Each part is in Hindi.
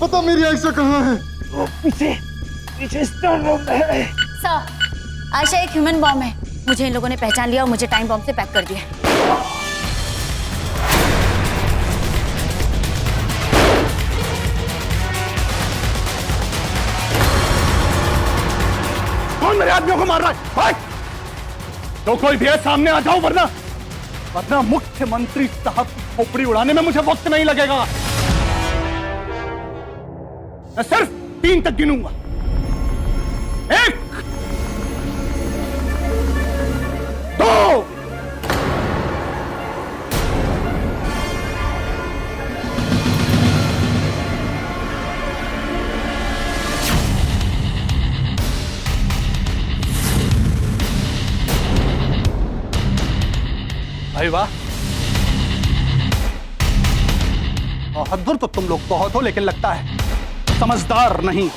पता मेरी आयशा कहाँ है? वो पीछे पीछे स्टोर रूम में है। सर, आयशा एक ह्यूमन बॉम्ब है। मुझे इन लोगों ने पहचान लिया और मुझे टाइम बॉम्ब से पैक कर दिया। कौन मेरे आदमियों को मार रहा है? भाई! तो कोई भी है सामने आ जाओ, वरना मुख्यमंत्री साहब की खोपड़ी उड़ाने में मुझे वक्त नहीं लगेगा। मैं सिर्फ 3 तक गिनूंगा। 1 2 भाई वाह, बहादुर तो तुम लोग बहुत हो, लेकिन लगता है समझदार नहीं।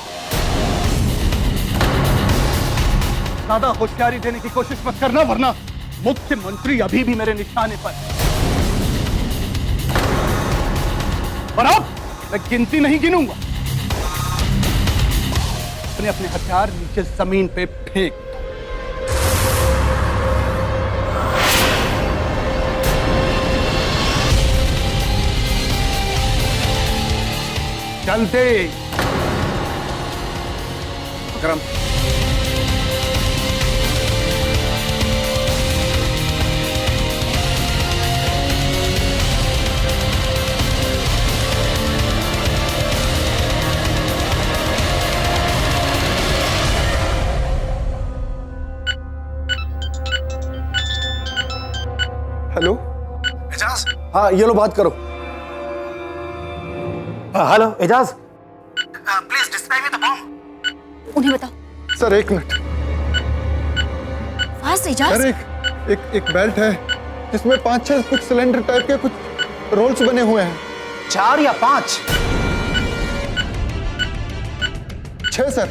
ज्यादा होशियारी देने की कोशिश मत करना, वरना मुख्यमंत्री अभी भी मेरे निशाने पर है। और अब मैं गिनती नहीं गिनूंगा। अपने अपने हथियार नीचे जमीन पे फेंक दो। चलते विक्रम। हेलो एजाज, हाँ ये लो बात करो। Hello Ejaz, please describe me the bomb. उन्हें बताओ। Sir 1 minute. Fast Ejaz. Sir एक बेल्ट है जिसमें 5-6 कुछ सिलेंडर टाइप के कुछ रोल्स बने हुए हैं। 4 या 5? 6 sir.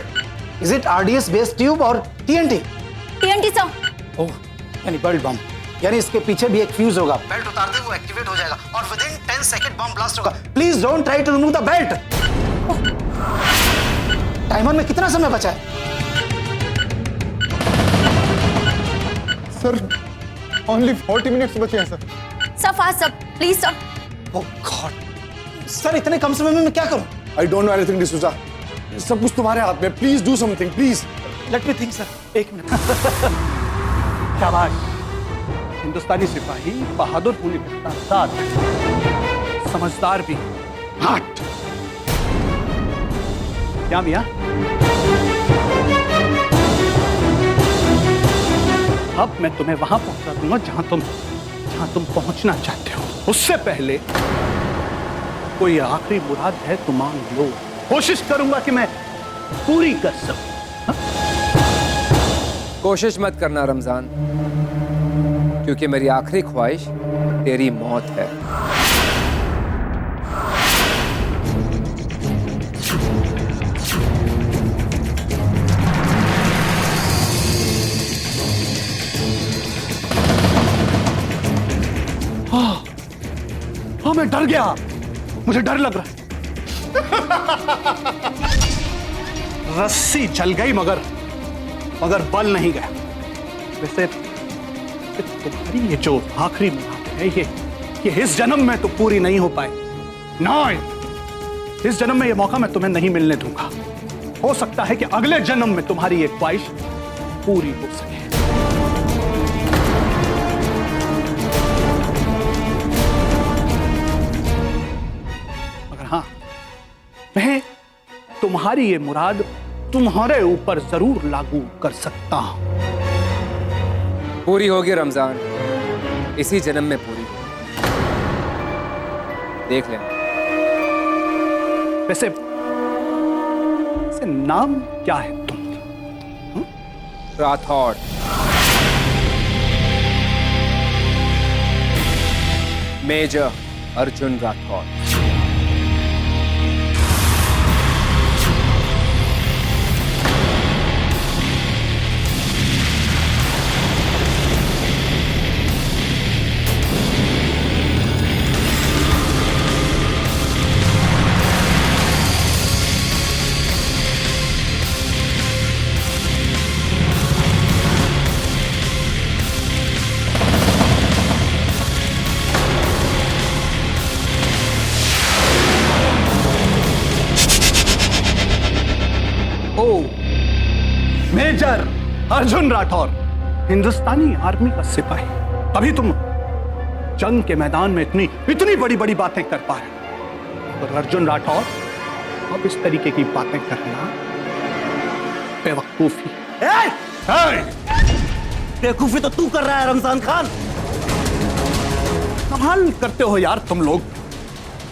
Is it RDS based tube और TNT? TNT sir. ओह, यानी बेल्ट बम, यानी इसके पीछे भी एक फ्यूज होगा। बेल्ट उतारते ही वो एक्टिवेट हो जाएगा और विदिन 10 सेकंड बम ब्लास्ट होगा। Please don't try to remove the belt. Timer में कितना समय बचा है? सर ओनली 40 मिनट्स बचे हैं sir. Sir fast sir, please sir. Oh God, sir इतने कम समय में मैं क्या करूं? I don't know anything D'Souza, सब कुछ तुम्हारे हाथ में। Please do something please. Let me think sir, 1 minute. शाबाश। हिंदुस्तानी सिपाही बहादुर होने के साथ साथ समझदार भी। हट। क्या मियां? अब मैं तुम्हें वहां पहुंचा दूंगा जहां तुम पहुंचना चाहते हो। उससे पहले कोई आखिरी मुराद है तो मांग लो। कोशिश करूंगा कि मैं पूरी कर सकूं। कोशिश मत करना रमजान, क्योंकि मेरी आखिरी ख्वाहिश तेरी मौत है। हाँ, मैं डर गया। मुझे डर लग रहा है। रस्सी चल गई मगर बल नहीं गया। वैसे तुम्हारी ये जो आखिरी मुराद है, ये इस जन्म में तो पूरी नहीं हो पाए ना। इस जन्म में ये मौका मैं तुम्हें नहीं मिलने दूंगा। हो सकता है कि अगले जन्म में तुम्हारी ये ख्वाहिश पूरी हो सके। हाँ, मैं तुम्हारी ये मुराद तुम्हारे ऊपर जरूर लागू कर सकता हूं। पूरी होगी रमजान, इसी जन्म में पूरी। देख लेना। वैसे नाम क्या है तुम? राठौड़। मेजर अर्जुन राठौड़। मेजर अर्जुन राठौर, हिंदुस्तानी आर्मी का सिपाही। तभी तुम जंग के मैदान में इतनी बड़ी बड़ी बातें कर पा रहे हो। और अर्जुन राठौर, अब इस तरीके की बातें करना बेवकूफी। बेवकूफी तो तू कर रहा है रमजान खान। कमाल करते हो यार तुम लोग।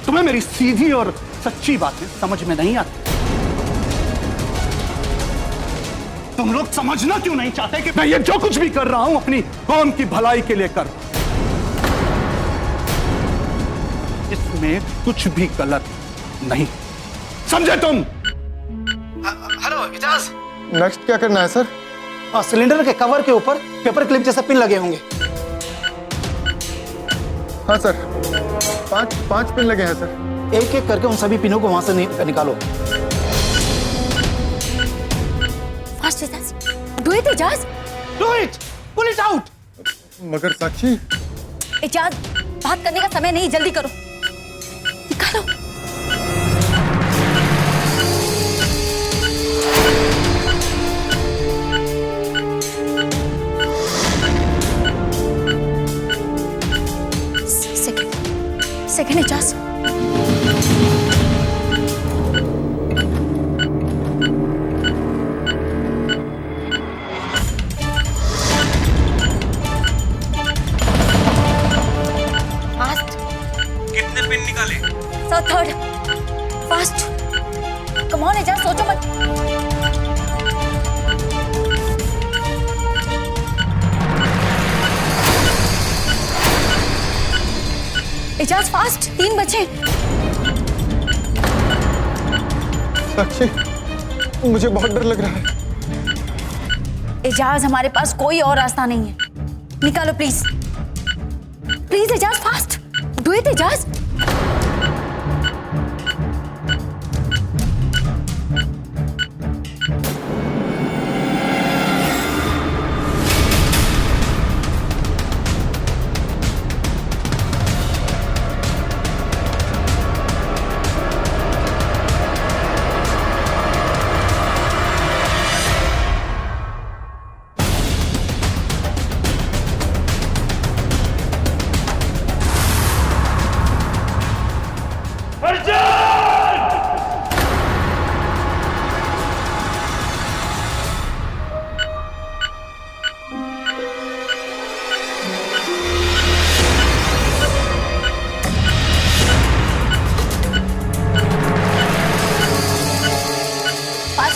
तुम्हें मेरी सीधी और सच्ची बातें समझ में नहीं आती। तुम लोग समझना क्यों नहीं चाहते कि मैं ये जो कुछ भी कर रहा हूं अपनी कौम की भलाई के लिए कर, इसमें कुछ भी गलत नहीं। समझे तुम? हेलो इजाज, नेक्स्ट क्या करना है सर? सिलेंडर के कवर के ऊपर पेपर क्लिप जैसे पिन लगे होंगे। हाँ सर, पांच पिन लगे हैं सर। एक एक करके उन सभी पिनों को वहां से निकालो। Fast Ejaz, do it Ejaz. Do it, pull it out. मगर साक्षी, एजाज, बात करने का समय नहीं, जल्दी करो, निकालो। सेकंड एजाज। कितने पिन निकाले? So third, fast, come on Ejaz, सोचो मत। एजाज फास्ट, 3 बचे। साक्षी, मुझे बहुत डर लग रहा है। एजाज, हमारे पास कोई और रास्ता नहीं है, निकालो please, please Ejaz, fast, do it Ejaz.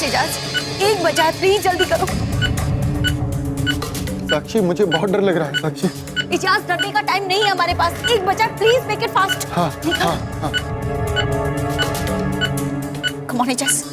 Ejaz, 1 बचा है, प्लीज जल्दी करो। साक्षी, मुझे बहुत डर लग रहा है साक्षी। एजाज, डरने का टाइम नहीं है हमारे पास, 1 बचा, प्लीज मेक इट फास्ट। हाँ हाँ हाँ। Come on Ejaz.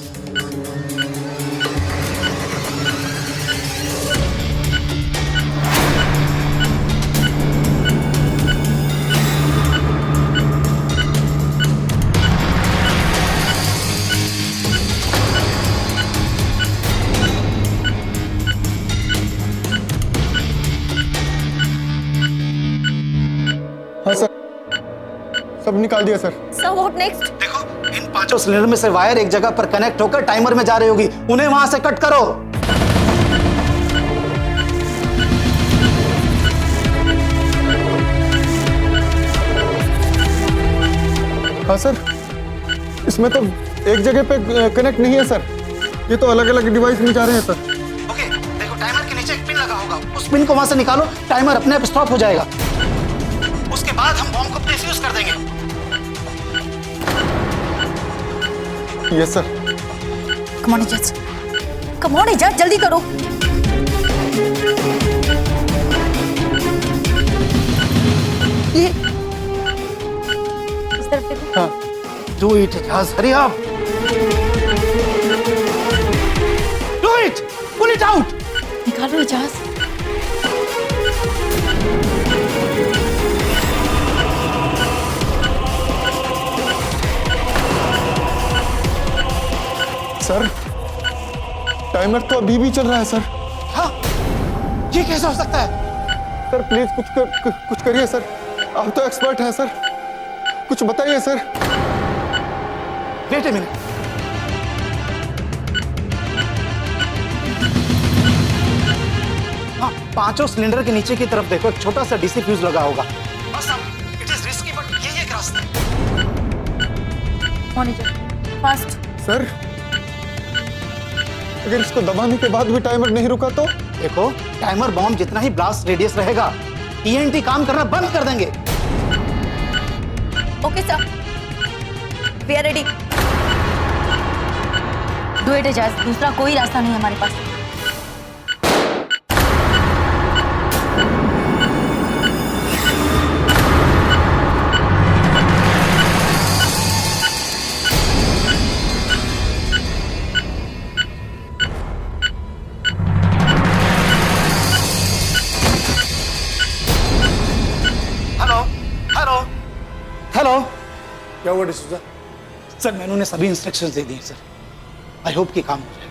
हाँ सर, सब निकाल दिया सर। Sir what next? देखो, इन 5 सिलेंडर में से वायर एक जगह पर कनेक्ट होकर टाइमर में जा रही होगी, उन्हें वहां से कट करो। हाँ सर, इसमें तो एक जगह पे कनेक्ट नहीं है सर, ये तो अलग अलग डिवाइस में जा रहे हैं सर। ओके, देखो टाइमर के नीचे एक पिन लगा होगा, उस पिन को वहां से निकालो, टाइमर अपने आप स्टॉप हो जाएगा। उसके बाद हम बॉम्ब को डिफ्यूज कर देंगे। Yes sir. Come on Ejaz, come on Ejaz, जल्दी करो। ये इस तरफ देखो। हाँ, do it Ejaz, hurry up. Do it, pull it out. निकालो एजाज। सर, टाइमर तो अभी भी चल रहा है सर। हाँ, ये कैसे हो सकता है? सर प्लीज कुछ करिए सर, आप तो एक्सपर्ट हैं सर, कुछ बताइए सर। Wait a minute. पांचों सिलेंडर के नीचे की तरफ देखो, एक छोटा सा डीसी फ्यूज लगा होगा। बस अब इट इज रिस्की बट यही एक रास्ता है। Monitor fast. सर अगर इसको दबाने के बाद भी टाइमर नहीं रुका तो? देखो, टाइमर बॉम्ब जितना ही ब्लास्ट रेडियस रहेगा, टीएनटी काम करना बंद कर देंगे। Okay sir, we are ready. Do it Ejaz, दूसरा कोई रास्ता नहीं है हमारे पास। Hello hello hello. क्या हुआ डिसूजा? सर मैनू ने सभी इंस्ट्रक्शंस दे दिए सर। आई होप कि काम हो जाए।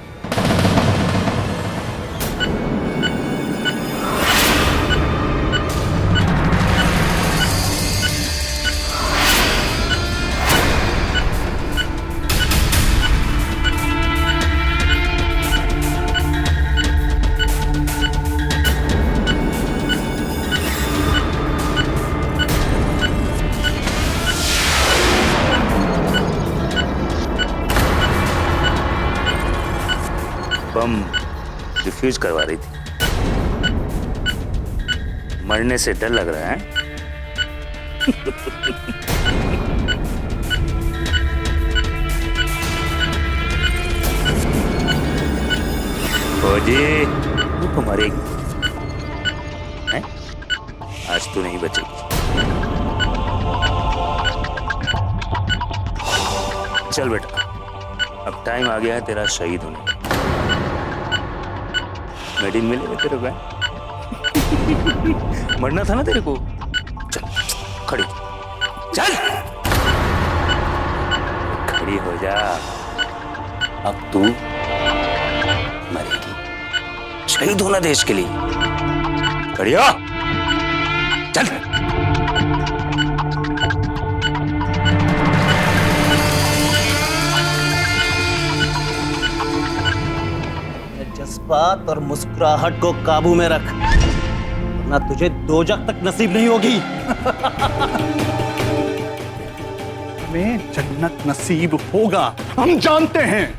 बम डिफ्यूज करवा रही थी। मरने से डर लग रहा है। फौजी तू तो मरेगी हैं? आज तू नहीं बचेगी। चल बेटा, अब टाइम आ गया है तेरा शहीद होने का। मेडिन मिलेगा तेरे को? मरना था ना तेरे को। चल खड़ी, चल खड़ी हो जा। अब तू मरेगी, शहीद होना देश के लिए। खड़ी हो, चल। जज्बात और मुस्कुराहट को काबू में रख, वरना तुझे दोजख तक नसीब नहीं होगी। हमें जन्नत नसीब होगा, हम जानते हैं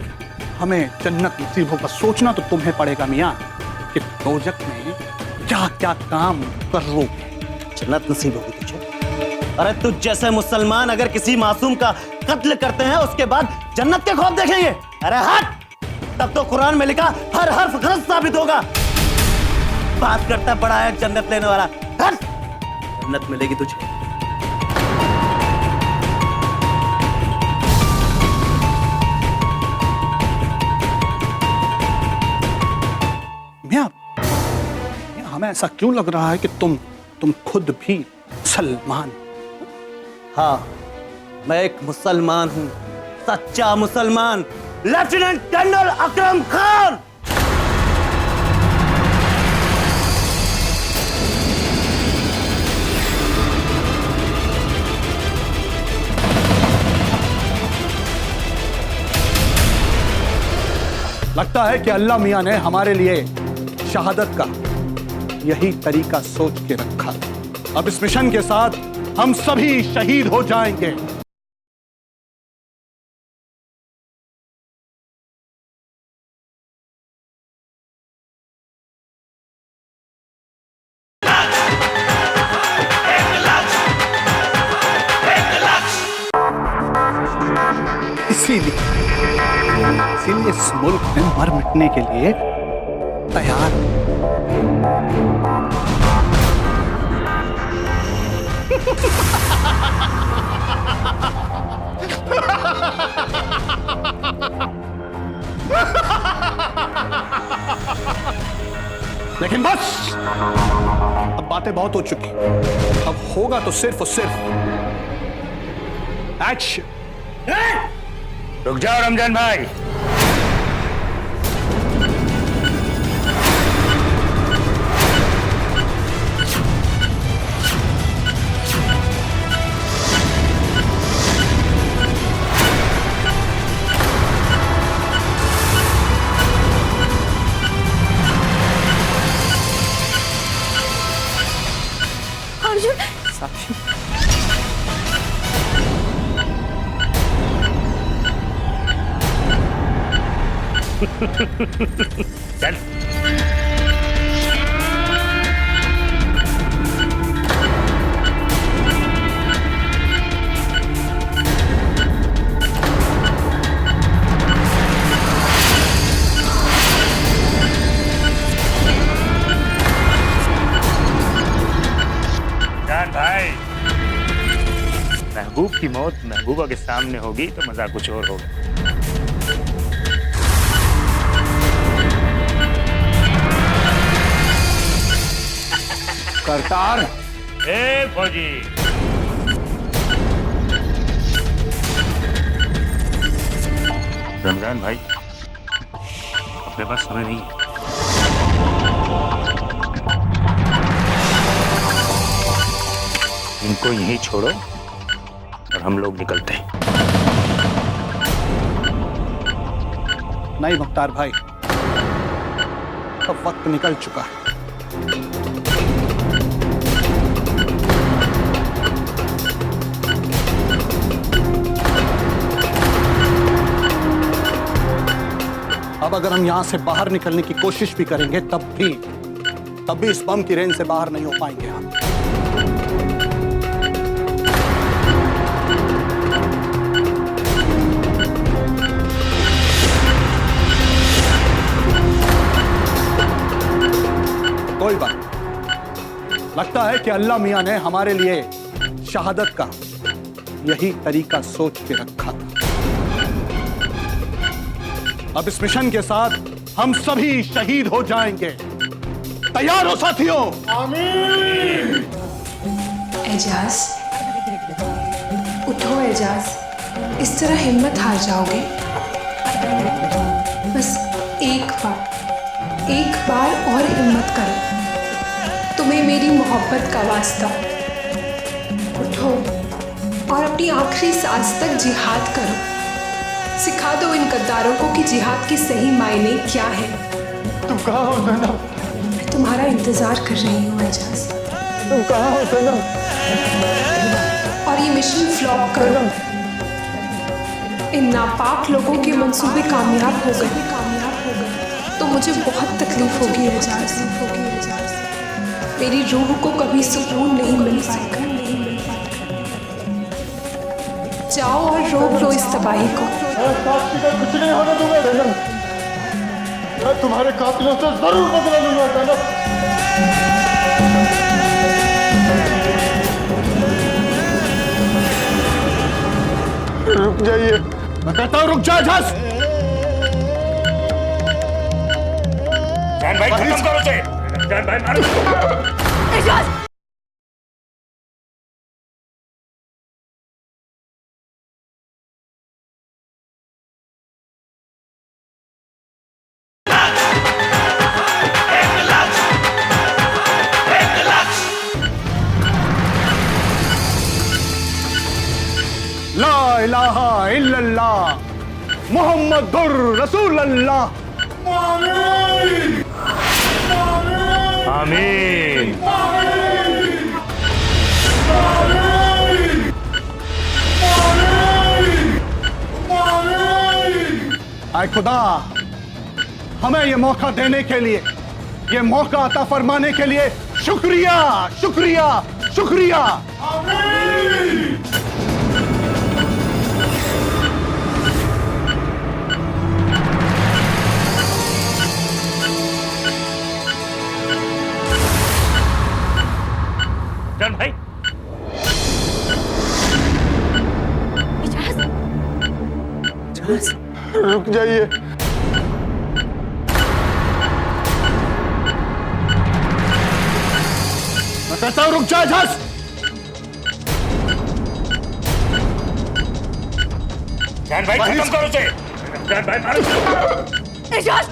हमें जन्नत नसीब होगा। सोचना तो तुम्हें पड़ेगा मियां कि दोजख में क्या क्या काम करोगे। जन्नत नसीब होगी तुझे? अरे तुझ जैसे मुसलमान अगर किसी मासूम का कत्ल करते हैं उसके बाद जन्नत के ख्वाब देखेंगे? अरे हट, तब तो कुरान में लिखा हर हर्फ गलत साबित होगा। बात करता बड़ा है जन्नत लेने वाला। हट, जन्नत मिलेगी तुझे। मियां, हमें ऐसा क्यों लग रहा है कि तुम खुद भी मुसलमान? हाँ, मैं एक मुसलमान हूं, सच्चा मुसलमान, लेफ्टिनेंट कर्नल अकरम खान। लगता है कि अल्लाह मियां ने हमारे लिए शहादत का यही तरीका सोच के रखा। अब इस मिशन के साथ हम सभी शहीद हो जाएंगे। इसीलिए इस मुल्क में मर मिटने के लिए तैयार। लेकिन बस, अब बातें बहुत हो चुकी, अब होगा तो सिर्फ और सिर्फ एक्शन। रुक जाओ रमजान भाई। साक्षी। चल जान भाई, महबूब की मौत महबूबा के सामने होगी तो मजा कुछ और होगा। करतार, ए फौजी, रमजान भाई, अपने पास समय नहीं है। इनको यहीं छोड़ो और हम लोग निकलते हैं। नहीं मुख्तार भाई, अब वक्त निकल चुका है। अब अगर हम यहां से बाहर निकलने की कोशिश भी करेंगे तब भी इस बम की रेंज से बाहर नहीं हो पाएंगे हम। कोई बात नहीं। लगता है कि अल्लाह मियां ने हमारे लिए शहादत का यही तरीका सोच के रखा था। अब इस मिशन के साथ हम सभी शहीद हो जाएंगे। तैयार हो साथियों? एजाज, उठो एजाज, इस तरह हिम्मत हार जाओगे। बस एक बार और हिम्मत करो, तुम्हें मेरी मोहब्बत का वास्ता। उठो और अपनी आखिरी सांस तक जिहाद करो। सिखा दो इन गद्दारों को कि जिहाद के सही मायने क्या है। तुम कहाँ हो सनम? मैं तुम्हारा इंतजार कर रही हूँ एजाज। तुम कहाँ हो सनम? और ये मिशन फ्लॉप करो। इन नापाक लोगों के मंसूबे कामयाब हो गए तो मुझे बहुत तकलीफ होगी एजाज। मेरी रूह को कभी सुकून नहीं मिल पाएगा। जाओ और रोक लो इस तबाही को। साक्षी का कुछ नहीं होने दूंगा सनम। मैं तुम्हारे कातिलों से जरूर बदला लूंगा सनम। रुक जाइए। मैं कहता हूं रुक जा एजाज। जान भाई, खत्म करो उसे। जान भाई, मारो उसको। एजाज, ला इलाहा इल्लल्लाह मुहम्मदुर रसूलुल्लाह। आमीन। आए खुदा, हमें ये मौका देने के लिए, ये मौका अता फरमाने के लिए शुक्रिया शुक्रिया शुक्रिया। जान भाई, एजाज, रुक जाइए। मैं कहता हूं रुक जा एजाज। जान भाई, खत्म करो उसे। जान भाई, मारो उसको। एजाज,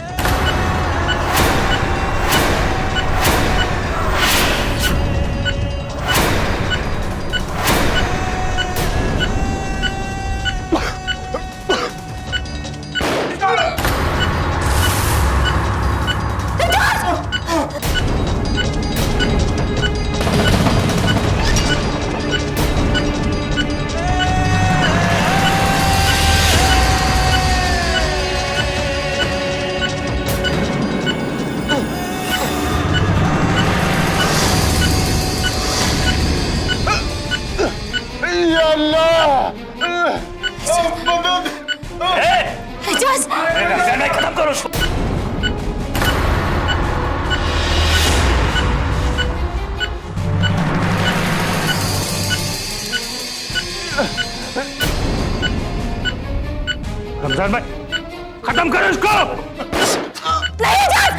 सर भाई, खत्म करो इसको। नहीं एजाज!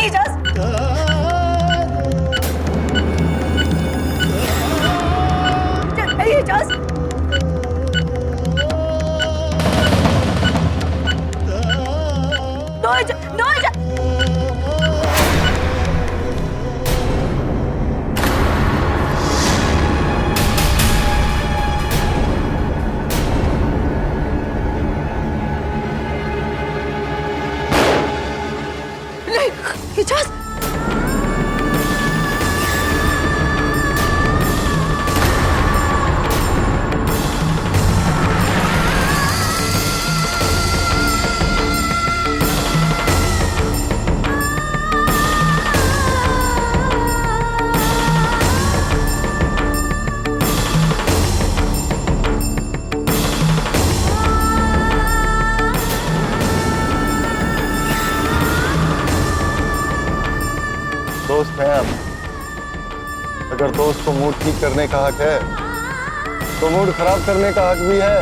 एजाज! एजाज! नो एजाज! नो एजाज! एजाज! दोस्त हैं आप। अगर दोस्त को मूड ठीक करने का हक है तो मूड खराब करने का हक भी है।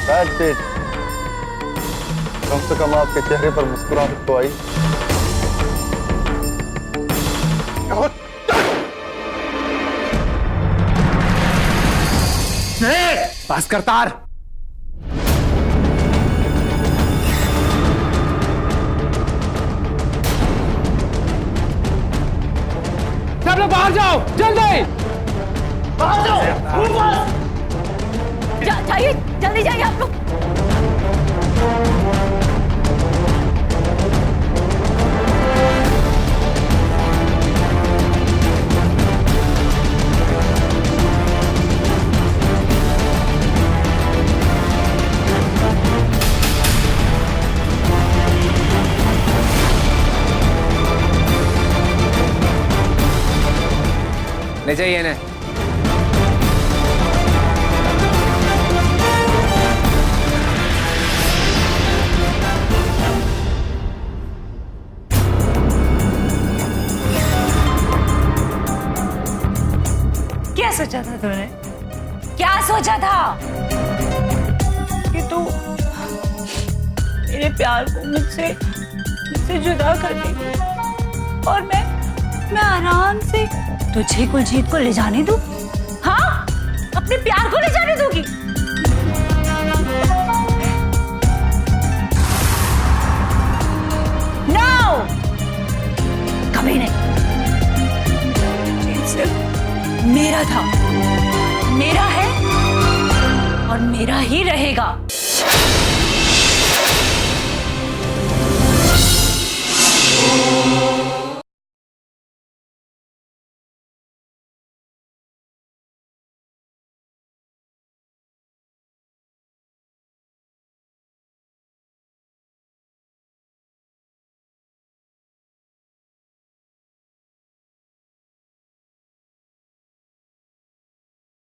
That's it. कम से कम आपके चेहरे पर मुस्कुराहट तो आई। बस कर तार। सब लोग बाहर जाओ, जल्दी बाहर जाओ। जाइए, जल्दी जाइए आप लोग। ले जाइए इन्हें। क्या सोचा था तूने? क्या सोचा था? कि तू मेरे प्यार को मुझसे जुदा कर देगी और मैं आराम से तुझे कुलजीत को ले जाने दूं? हाँ, अपने प्यार को ले जाने दूंगी। No! कभी नहीं। जीत सिर्फ मेरा था, मेरा है और मेरा ही रहेगा।